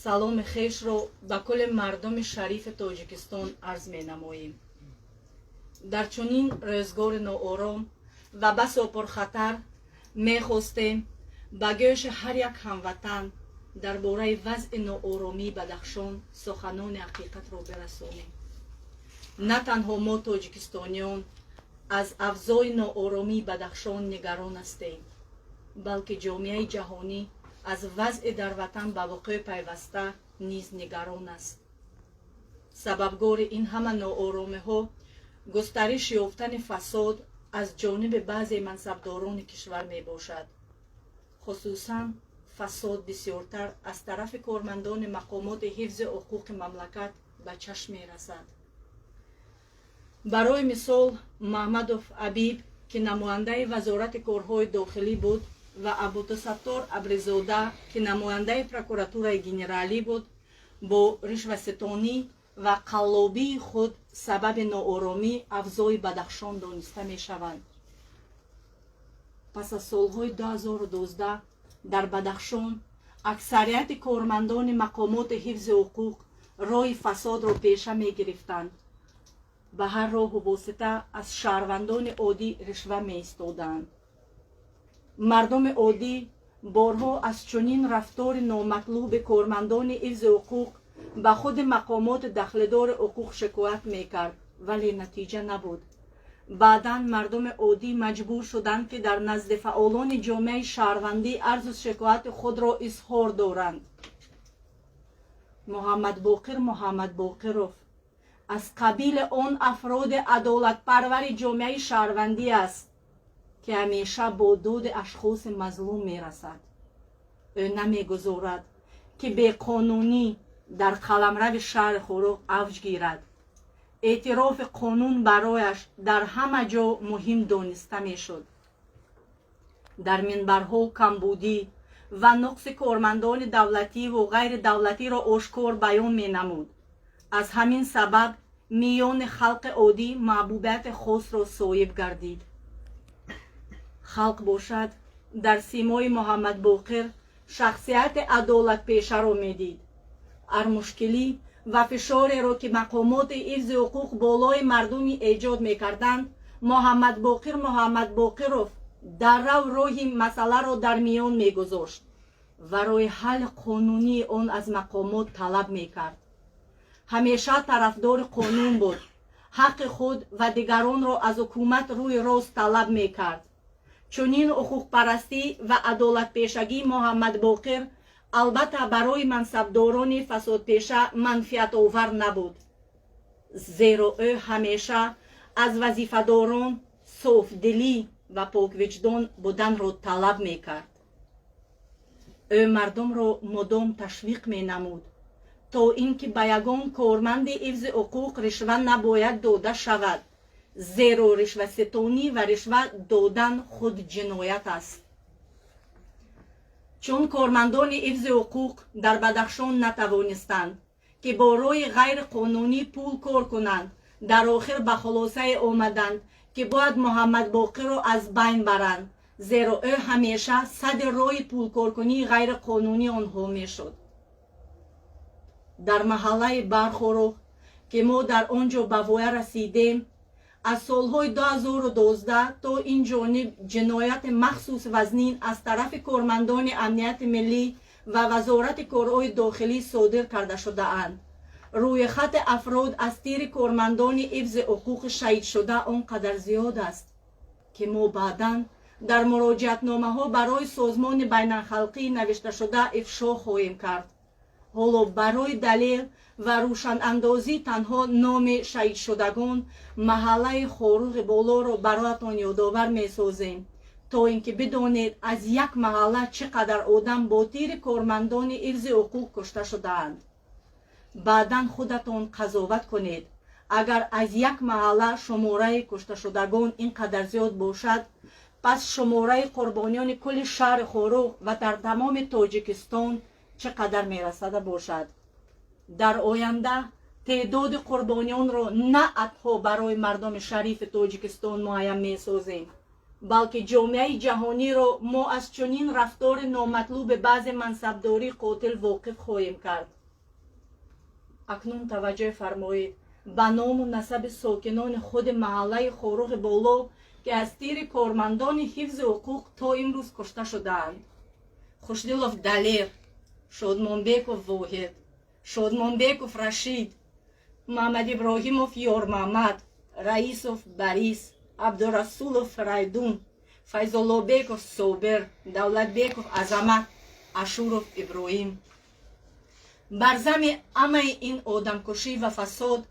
саломи хешро ба кулли мардуми шарифи тоҷикистон арз менамоем. дар чунин рӯзгори ноором ва басо пурхатар мехостем ба гӯши ҳар як ҳамватан дар бораи вазъи нооромии Бадахшон суханони ҳақиқатро бирасонем. на танҳо мо тоҷикистониён аз авзои нооромии Бадахшон нигарон ҳастем, балки ҷомеаи ҷаҳонӣ аз вазъи дар ватан ба вуқӯъ пайваста низ нигарон аст. сабабгори ин ҳама нооромиҳо густариш ёфтани фасод аз ҷониби баъзе мансабдорони кишвар мебошад. хусусан фасод бисёртар аз тарафи кормандони мақомоти ҳифзи ҳуқуқи мамлакат ба чашм мерасад. барои мисол Маҳмадов Абиб ки намояндаи вазорати корҳои дохилӣ буд ва Абутасаттор Абризода ки намояндаи прокуратураи генералӣ буд, бо ришваситонӣ ва қаллобии худ сабаби нооромии авзои Бадахшон дониста мешаванд. пас аз солҳои 2012 дар Бадахшон аксарияти кормандони мақомоти ҳифзи ҳуқуқ роҳи фасодро пеша мегирифтанд. ба ҳар роҳу восита аз шаҳрвандони оддӣ ришва меистоданд. мардуми оддӣ борҳо аз чунин рафтори номатлуби кормандони ҳифзи ҳуқуқ ба худи мақомоти дахлидори ҳуқуқ шикоят мекард, вале натиҷа набуд. баъдан мардуми оддӣ маҷбур шуданд ки дар назди фаъолони ҷомеаи шаҳрвандӣ арзу шикояти худро изҳор доранд. Муҳаммад Боқир Муҳаммадбоқиров аз қабили он афроди адолатпарвари ҷомеаи шаҳрвандӣ аст ки ҳамеша бо дуди ашхоси мазлум мерасад. ӯ намегузорад ки беқонунӣ дар қаламрави шаҳри Хӯрӯғ авҷ гирад. эътирофи қонун барояш дар ҳама ҷо муҳим дониста мешуд. дар минбарҳо камбудӣ ва нуқси кормандони давлативу ғайридавлатиро ошкор баён менамуд. аз ҳамин сабаб миёни халқи оддӣ маҳбубияти хосро соҳиб гардид. халқ бошад дар симои Муҳаммад Боқир шахсияти адолатпешаро медид. ҳар мушкилӣ ва фишореро ки мақомоти ҳифзи ҳуқуқ болои мардуми эҷод мекарданд, Муҳаммад Боқир Муҳаммадбоқиров даррав роҳи масъаларо дар миён мегузошт ва роҳи ҳалли қонунии он аз мақомот талаб мекард. ҳамеша тарафдори қонун буд. ҳаққи худ ва дигаронро аз ҳукумат рӯи рост талаб мекард. чунин ҳуқуқпарастӣ ва адолатпешагии Муҳаммад Боқир албатта барои мансабдорони фасодпеша манфиатовар набуд, зеро ӯ ҳамеша аз вазифадорон софдилӣ ва поквиҷдон буданро талаб мекард. ӯ мардумро мудом ташвиқ менамуд то ин ки ба ягон корманди ҳифзи ҳуқуқ ришва набояд дода шавад, зеро ришваситонӣ ва ришва додан худ ҷиноят аст. чун кормандони ҳифзи ҳуқуқ дар Бадахшон натавонистанд ки бо роҳи ғайриқонунӣ пул кор кунанд, дар охир ба хулосае омаданд ки бояд Муҳаммад Боқирро аз байн баранд, зеро ӯ ҳамеша садди роҳи пулкоркунии ғайриқонунӣ онҳо мешуд. дар маҳаллаи Бархорух ки мо дар он ҷо ба воя расидем, аз солҳои 2012 то ин ҷониб ҷинояти махсус вазнин аз тарафи кормандони амнияти миллӣ ва вазорати корҳои дохилӣ содир карда шудаанд. рӯйхати афрод аз тири кормандони ҳифзи ҳуқуқи шаҳидшуда он қадар зиёд аст ки мо баъдан дар муроҷиатномаҳо барои созмони байналхалқӣ навишташуда ифшо хоҳем кард. ҳоло барои далел ва рӯшанандозӣ танҳо номи шаҳидшудагон маҳаллаи Хоруғи Болоро бароятон ёдовар месозем, то ин ки бидонед аз як маҳалла чӣ қадар одам бо тири кормандони ҳифзи ҳуқуқ кушта шудаанд. баъдан худатон қазоват кунед. агар аз як маҳалла шумораи кушташудагон ин қадар зиёд бошад, пас шумораи қурбониёни кулли шаҳри Хоруғ ва дар тамоми Тоҷикистон чӣ қадар мерасада бошад. дар оянда теъдоди қурбониёнро на атҳо барои мардуми шарифи Тоҷикистон муайян месозем, балки ҷомеаи ҷаҳониро мо аз чунин рафтори номатлуби баъзе мансабдории қотил воқиф хоҳем кард. акнун таваҷҷӯҳ фармоед ба ному насаби сокинони худи маҳаллаи хоруғи боло ки аз тири кормандони ҳифзи ҳуқуқ то имрӯз кушта шудаанд. Хушдилов Далер, Шодмонбеков Воҳид, Шодмонбеков Рашид, Муҳаммад Иброҳимов Ёрмаҳмад, Раисов Борис, Абдурасулов Фирайдун, Файзуллобеков Собир, Давлатбеков Азамат, Ашуров Иброҳим. бар зами амаи ин одамкушӣ ва фасод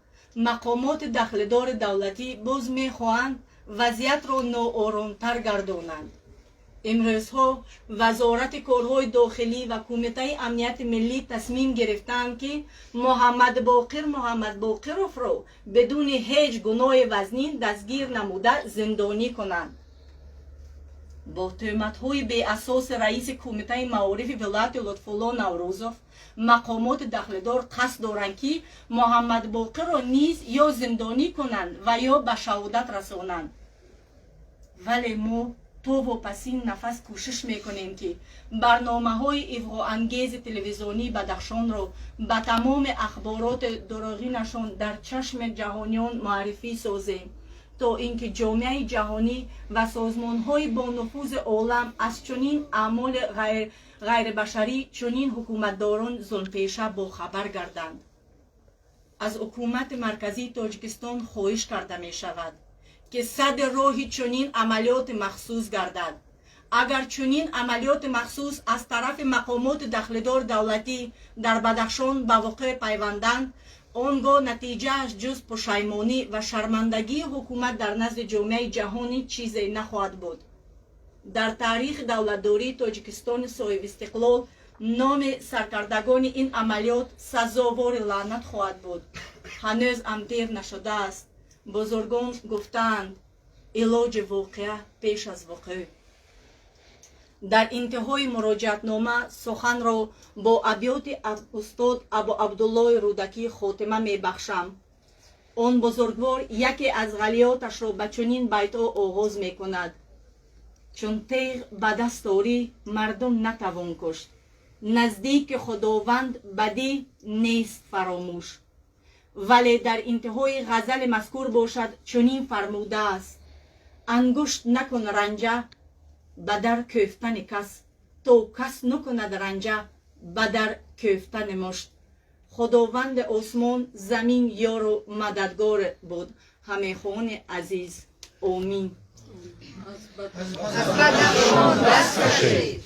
мақомоти дахлидори давлатӣ боз мехоҳанд вазъиятро нооромтар гардонанд. имрӯзҳо вазорати корҳои дохилӣ ва кумитаи амнияти миллӣ тасмим гирифтанд ки Муҳаммад Боқировро бидуни ҳеҷ гуноҳи вазнин дастгир намуда зиндонӣ конанд. бо тӯҳматҳои беасоси раиси кумитаи маорифи вилояти Лутфулло Наврӯзов мақомоти дахлидор қасд доранд ки Муҳаммад Боқирро низ ё зиндонӣ конанд ва ё ба шаҳодат расонанд. вале мо то вопасин нафас кӯшиш мекунем ки барномаҳои ивғоангези телевизионӣ Бадахшонро ба тамоми ахбороти дурӯғинашон дар чашми ҷаҳониён муаррифӣ созем, то ин ки ҷомеаи ҷаҳонӣ ва созмонҳои бонуфузи олам аз чунин аъмоли ғайрибашарӣ чунин ҳукуматдорон зулмпеша бохабар гарданд. аз ҳукумати марказии Тоҷикистон хоҳиш карда мешавад ки садди роҳи чунин амалиёти махсус гардад. агар чунин амалиёти махсус аз тарафи мақомоти дахлидори давлатӣ дар Бадахшон ба воқеъ пайванданд, он гоҳ натиҷааш ҷуз пушаймонӣ ва шармандагии ҳукумат дар назди ҷомеаи ҷаҳонӣ чизе нахоҳад буд. дар таърихи давлатдории Тоҷикистони соҳибистиқлол номи саркардагони ин амалиёт сазовори лаънат хоҳад буд. ҳанӯз ам дер нашудааст. бузургон гуфтаанд илоҷи воқеа пеш аз вуқӯъ. дар интиҳои муроҷиатнома суханро бо абёти устод Абу Абдуллои Рудакӣ хотима мебахшам. он бузургвор яке аз ғалиёташро ба чунин байтҳо оғоз мекунад: чун теғ ба даст орӣ мардум натавон кушт, наздики худованд бадӣ нест фаромӯш. вале дар интиҳои ғазали мазкур бошад чунин фармудааст: ангушт накун ранҷа ба дар кӯфтани кас, то кас накунад ранҷа ба дар кӯфтани мушт. худованди осмон замин ёру мададгор буд. ҳамехони азиз. омин. از بدنشان دست کشید.